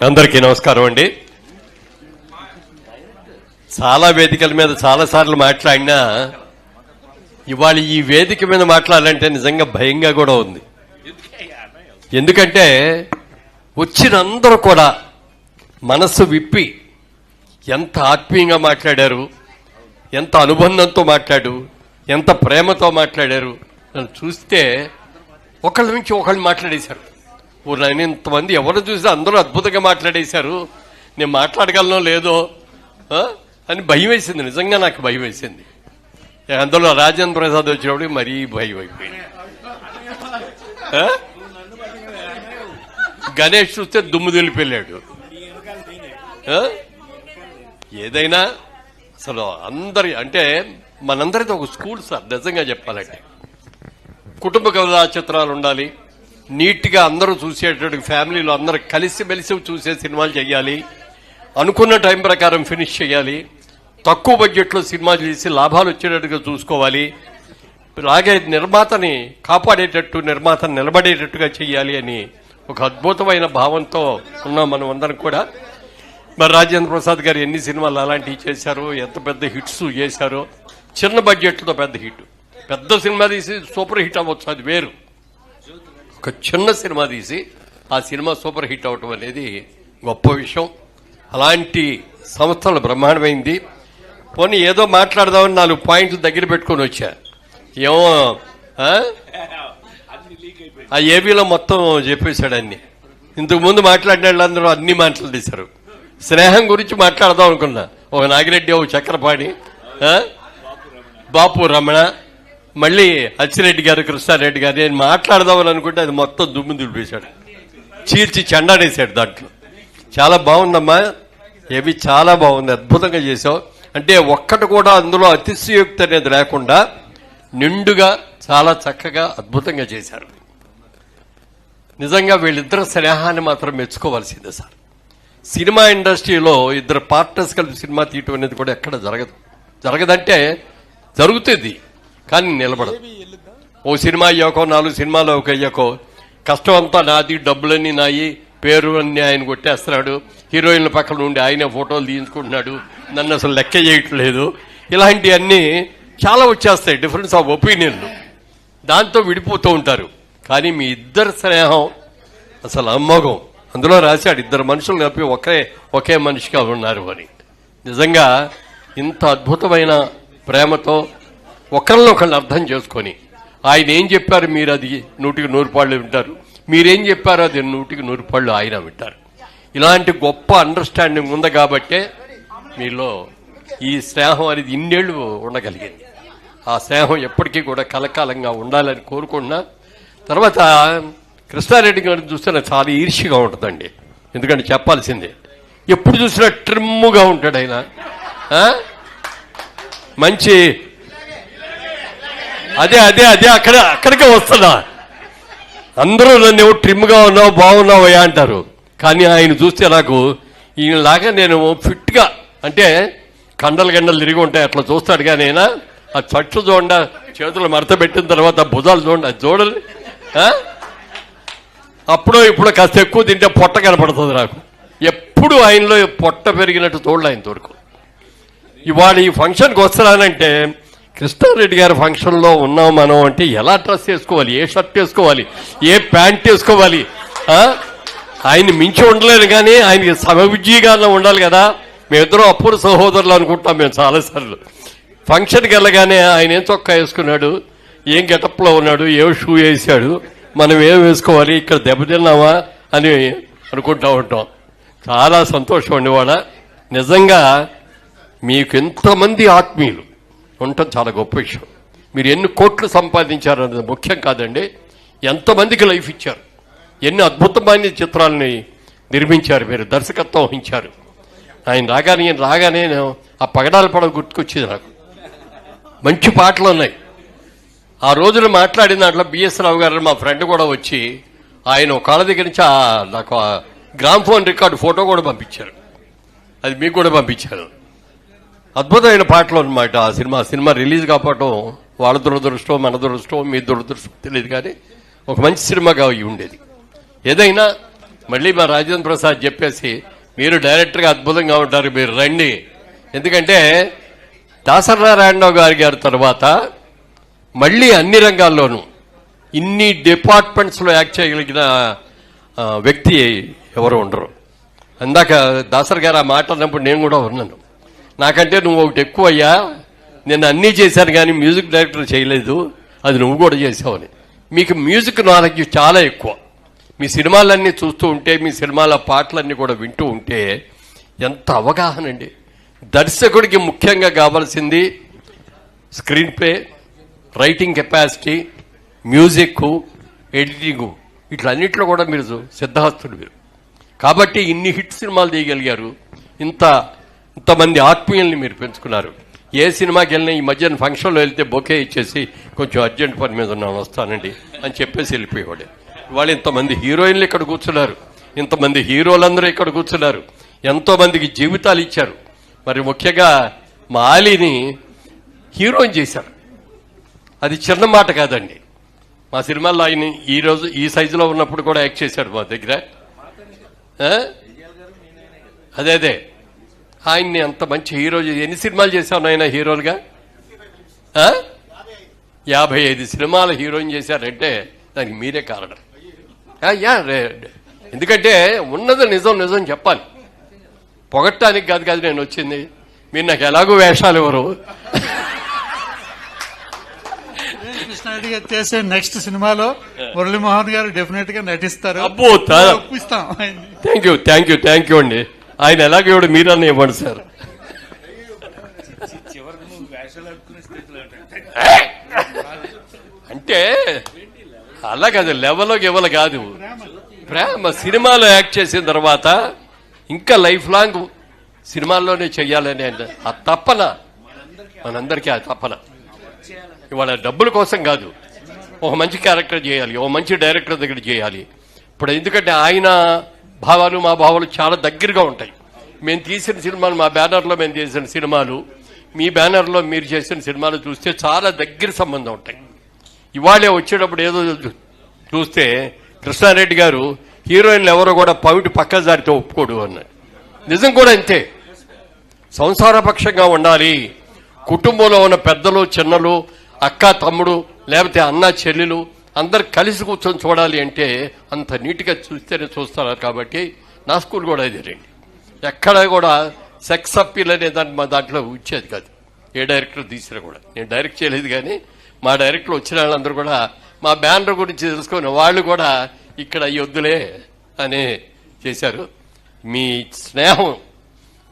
అందరికీ నమస్కారం అండి. చాలా వేదికల మీద చాలాసార్లు మాట్లాడినా ఇవాళ ఈ వేదిక మీద మాట్లాడాలంటే నిజంగా భయంగా కూడా ఉంది. ఎందుకంటే వచ్చిన అందరూ కూడా మనస్సు విప్పి ఎంత ఆత్మీయంగా మాట్లాడారు, ఎంత అనుబంధంతో మాట్లాడు, ఎంత ప్రేమతో మాట్లాడారు. నన్ను చూస్తే ఒకళ్ళ నుంచి ఒకళ్ళు మాట్లాడేశారు. నేను ఇంతమంది ఎవరు చూస్తే అందరూ అద్భుతంగా మాట్లాడేశారు, నేను మాట్లాడగలనో లేదో అని భయం వేసింది. నిజంగా నాకు భయం వేసింది. అందులో రాజేంద్ర ప్రసాద్ వచ్చినప్పుడు మరీ భయం అయిపోయింది. గణేష్ చూస్తే దుమ్ము దులిపెళ్ళాడు. ఏదైనా అసలు అందరి అంటే మనందరితో ఒక స్కూల్ సార్. నిజంగా చెప్పాలంటే కుటుంబ కథా చిత్రాలు ఉండాలి, నీట్గా అందరూ చూసేటట్టు ఫ్యామిలీలో అందరూ కలిసిమెలిసి చూసే సినిమాలు చేయాలి, అనుకున్న టైం ప్రకారం ఫినిష్ చేయాలి, తక్కువ బడ్జెట్లో సినిమాలు చేసి లాభాలు వచ్చేటట్టుగా చూసుకోవాలి, అలాగే నిర్మాతని కాపాడేటట్టు నిర్మాతను నిలబడేటట్టుగా చేయాలి అని ఒక అద్భుతమైన భావంతో ఉన్నాం మనం అందరం కూడా. మరి రాజేంద్ర ప్రసాద్ గారు ఎన్ని సినిమాలు అలాంటివి చేశారో, ఎంత పెద్ద హిట్స్ చేశారో. చిన్న బడ్జెట్తో పెద్ద హిట్, పెద్ద సినిమా తీసి సూపర్ హిట్ అవ్వచ్చు, అది వేరు. ఒక చిన్న సినిమా తీసి ఆ సినిమా సూపర్ హిట్ అవటం అనేది గొప్ప విషయం. అలాంటి సంస్థలు బ్రహ్మాండమైంది. పోనీ ఏదో మాట్లాడదామని 4 పాయింట్లు దగ్గర పెట్టుకొని వచ్చా. ఏమో ఆ ఏబీలో మొత్తం చెప్పేశాడు అన్ని. ఇంతకుముందు మాట్లాడిన వాళ్ళందరూ అన్ని మాటలు తీశారు. స్నేహం గురించి మాట్లాడదాం అనుకున్నా. ఒక నాగిరెడ్డి, ఒక చక్రపాణి, బాపు రమణ, మళ్ళీ అచ్చిరెడ్డి గారు, కృష్ణారెడ్డి గారు నేను మాట్లాడదామని అనుకుంటే అది మొత్తం దుమ్ము దులిపేశాడు, చీల్చి చెండాడేశాడు. దాంట్లో చాలా బాగుందమ్మా, ఏవి చాలా బాగుంది, అద్భుతంగా చేసావు. అంటే ఒక్కటి కూడా అందులో అతిశయోక్తి అనేది లేకుండా నిండుగా చాలా చక్కగా అద్భుతంగా చేశారు. నిజంగా వీళ్ళిద్దరు స్నేహాన్ని మాత్రం మెచ్చుకోవాల్సిందే సార్. సినిమా ఇండస్ట్రీలో ఇద్దరు పార్ట్నర్స్ కలిపి సినిమా తీయటం అనేది కూడా ఎక్కడ జరగదంటే జరుగుతుంది కానీ నిలబడదు. ఓ సినిమా అయ్యాకో 4 సినిమాలు అయ్యాకో కష్టం అంతా నాది, డబ్బులన్నీ నాయి, పేరు అన్ని ఆయన కొట్టేస్తున్నాడు, హీరోయిన్ల పక్కన నుండి ఆయనే ఫోటోలు తీయించుకుంటున్నాడు, నన్ను అసలు లెక్క చేయట్లేదు, ఇలాంటివన్నీ చాలా వచ్చేస్తాయి, డిఫరెన్స్ ఆఫ్ ఒపీనియన్లు. దాంతో విడిపోతూ ఉంటారు. కానీ మీ ఇద్దరు స్నేహం అసలు అమ్మోఘం. అందులో రాశాడు ఇద్దరు మనుషులు కలిపి ఒకే మనిషిగా ఉన్నారు అని. నిజంగా ఇంత అద్భుతమైన ప్రేమతో ఒకళ్ళనొకళ్ళు అర్థం చేసుకొని ఆయన ఏం చెప్పారు మీరు అది 100కి 100 పాళ్ళు వింటారు, మీరేం చెప్పారో అది 100కి 100 పాళ్ళు ఆయన వింటారు. ఇలాంటి గొప్ప అండర్స్టాండింగ్ ఉంది కాబట్టే మీలో ఈ స్నేహం అనేది ఇన్నేళ్లు ఉండగలిగింది. ఆ స్నేహం ఎప్పటికీ కూడా కలకాలంగా ఉండాలని కోరుకున్నా. తర్వాత కృష్ణారెడ్డి గారిని చూస్తే నాకు చాలా ఈర్ష్యగా ఉంటుందండి. ఎందుకంటే చెప్పాల్సిందే, ఎప్పుడు చూసినా ట్రిమ్ముగా ఉంటాడు ఆయన. మంచి అదే అక్కడికే వస్తున్నా. అందరూ నన్ను ట్రిమ్గా ఉన్నావు, బాగున్నావు అయ్యా అంటారు. కానీ ఆయన చూస్తే నాకు ఈయనలాగా నేను ఫిట్గా, అంటే కండలు తిరిగి ఉంటాయి అట్లా చూస్తాడు. కానీ అయినా ఆ చట్లు చూడండి, చేతులు మడత పెట్టిన తర్వాత భుజాలు చూడండి, అది చూడాలి. అప్పుడో ఇప్పుడు కాస్త ఎక్కువ తింటే పొట్ట కనపడుతుంది నాకు. ఎప్పుడు ఆయనలో పొట్ట పెరిగినట్టు చూడలే ఆయన వరకు. ఇవాళ ఈ ఫంక్షన్కి వస్తున్నానంటే కృష్ణారెడ్డి గారి ఫంక్షన్లో ఉన్నాం మనం అంటే ఎలా డ్రెస్ వేసుకోవాలి, ఏ షర్ట్ వేసుకోవాలి, ఏ ప్యాంట్ వేసుకోవాలి, ఆయన్ని మించి ఉండలేను. కానీ ఆయనకి సమవిజ్ఞీగా ఉండాలి కదా. మేమిద్దరం అప్పుడు సహోదరులు అనుకుంటాం మేము చాలాసార్లు. ఫంక్షన్కి వెళ్ళగానే ఆయన ఏం చొక్కా వేసుకున్నాడు, ఏం గెటప్లో ఉన్నాడు, ఏ షూ వేసాడు, మనం ఏం వేసుకోవాలి, ఇక్కడ దెబ్బతిన్నామా అని అనుకుంటూ ఉంటాం. చాలా సంతోషం అండి. వాళ్ళ నిజంగా మీకు ఎంతమంది ఆత్మీయులు ఉండటం చాలా గొప్ప విషయం. మీరు ఎన్ని కోట్లు సంపాదించారు అనేది ముఖ్యం కాదండి, ఎంతమందికి లైఫ్ ఇచ్చారు, ఎన్ని అద్భుతమైన చిత్రాలని నిర్మించారు, మీరు దర్శకత్వం వహించారు. ఆయన రాగానే ఆ పగడాల పడవ గుర్తుకొచ్చేది నాకు. మంచి పాటలు ఉన్నాయి. ఆ రోజున మాట్లాడిన దాంట్లో బిఎస్ రావు గారు మా ఫ్రెండ్ కూడా వచ్చి ఆయన కాళ్ళ దగ్గర నుంచి నాకు గ్రామ్ఫోన్ రికార్డు ఫోటో కూడా పంపించారు. అది మీకు కూడా పంపించారు. అద్భుతమైన పాటలు అన్నమాట. ఆ సినిమా రిలీజ్ కాకపోవటం వాళ్ళ దురదృష్టం, మన దురదృష్టం, మీ దురదృష్టం తెలియదు, కానీ ఒక మంచి సినిమాగా ఉండేది. ఏదైనా మళ్ళీ మా రాజేంద్ర ప్రసాద్ చెప్పేసి మీరు డైరెక్టర్గా అద్భుతంగా ఉంటారు, మీరు రండి. ఎందుకంటే దాసనారాయణరావు గారి తర్వాత మళ్ళీ అన్ని రంగాల్లోనూ ఇన్ని డిపార్ట్మెంట్స్లో యాక్ట్ చేయగలిగిన వ్యక్తి ఎవరు ఉండరు. అందాక దాసర్ గారు ఆ మాట అన్నప్పుడు నేను కూడా ఉన్నాను. నాకంటే నువ్వు ఒకటి ఎక్కువ అయ్యా, నేను అన్నీ చేశాను కానీ మ్యూజిక్ డైరెక్టర్ చేయలేదు, అది నువ్వు కూడా చేసావని. మీకు మ్యూజిక్ నాలెడ్జ్ చాలా ఎక్కువ. మీ సినిమాలన్నీ చూస్తూ ఉంటే, మీ సినిమాల పాటలన్నీ కూడా వింటూ ఉంటే ఎంత అవగాహన అండి. దర్శకుడికి ముఖ్యంగా కావాల్సింది screenplay, writing capacity, music, editing, ఇట్లన్నింటిలో కూడా మీరు సిద్ధహస్తుడు మీరు. కాబట్టి ఇన్ని హిట్ సినిమాలు తీయగలిగారు, ఇంతమంది ఆత్మీయుల్ని మీరు పెంచుకున్నారు. ఏ సినిమాకి వెళ్ళినా ఈ మధ్యన ఫంక్షన్లో వెళ్తే బొకే ఇచ్చేసి కొంచెం అర్జెంట్ పని మీద ఉన్నాను వస్తానండి అని చెప్పేసి వెళ్ళిపోయేవాడే. ఇవాళ ఇంతమంది హీరోయిన్లు ఇక్కడ కూర్చున్నారు, ఇంతమంది హీరోలందరూ ఇక్కడ కూర్చున్నారు, ఎంతోమందికి జీవితాలు ఇచ్చారు. మరి ముఖ్యంగా మా ఆలీని హీరోయిన్ చేశారు, అది చిన్న మాట కాదండి. మా సినిమాల్లో ఆయన ఈరోజు ఈ సైజులో ఉన్నప్పుడు కూడా యాక్ట్ చేశాడు మా దగ్గర. అదే ఆయన్ని అంత మంచి హీరో. ఎన్ని సినిమాలు చేశాను ఆయన హీరోలుగా? 55 సినిమాల హీరోయిన్ చేశారంటే దానికి మీరే కారణం. ఎందుకంటే ఉన్నది నిజం చెప్పాలి, పొగట్టానికి కాదు నేను వచ్చింది. మీరు నాకు ఎలాగో వేషాలు ఎవరు. కృష్ణారెడ్డి గారు చేసే నెక్స్ట్ సినిమాలో మురళీమోహన్ గారు డెఫినెట్ గా నటిస్తారు. అబ్బో, థ్యాంక్ యూ అండి. ఆయన ఎలాగో ఇవ్వడు, మీరన్నా ఇవ్వండి సార్. అంటే అలా కాదు, లెవెల్లోకి ఇవ్వలు కాదు, ప్రేమ. సినిమాలో యాక్ట్ చేసిన తర్వాత ఇంకా లైఫ్ లాంగ్ సినిమాల్లోనే చెయ్యాలని ఆ తప్పన, మనందరికీ ఆ తప్పన. ఇవాళ డబ్బుల కోసం కాదు, ఒక మంచి క్యారెక్టర్ చేయాలి, ఒక మంచి డైరెక్టర్ దగ్గర చేయాలి. ఇప్పుడు ఎందుకంటే ఆయన భావాలు మా భావాలు చాలా దగ్గరగా ఉంటాయి. మేము తీసిన సినిమాలు, మా బ్యానర్లో మేము చేసిన సినిమాలు, మీ బ్యానర్లో మీరు చేసిన సినిమాలు చూస్తే చాలా దగ్గర సంబంధం ఉంటాయి. ఇవాళే వచ్చేటప్పుడు ఏదో చూస్తే కృష్ణారెడ్డి గారు హీరోయిన్లు ఎవరో కూడా పవిటి పక్క జారితో ఒప్పుకోడు అన్నాడు. నిజం కూడా అంతే. సంసారపక్షంగా ఉండాలి. కుటుంబంలో ఉన్న పెద్దలు, చిన్నలు, అక్క, తమ్ముడు, లేకపోతే అన్న, చెల్లెలు అందరు కలిసి కూర్చొని చూడాలి అంటే అంత నీట్గా చూస్తేనే చూస్తున్నారు. కాబట్టి నా స్కూల్ కూడా ఇదే రండి. ఎక్కడ కూడా సెక్స్ అప్పీల్ అనే దాన్ని మా దాంట్లో వచ్చేది కాదు. ఏ డైరెక్టర్ తీసినా కూడా, నేను డైరెక్ట్ చేయలేదు కానీ మా డైరెక్టర్లు వచ్చిన వాళ్ళందరూ కూడా మా బ్యానర్ గురించి తెలుసుకొని వాళ్ళు కూడా ఇక్కడ వద్దులే అని చేశారు. మీ స్నేహం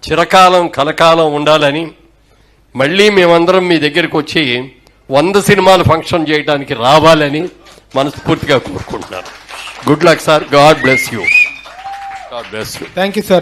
చిరకాలం కలకాలం ఉండాలని మళ్ళీ మేమందరం మీ దగ్గరికి వచ్చి 100 సినిమాలు ఫంక్షన్ చేయడానికి రావాలని మనస్ఫూర్తిగా కోరుకుంటున్నాను. Good luck sir. God bless you. Thank you sir.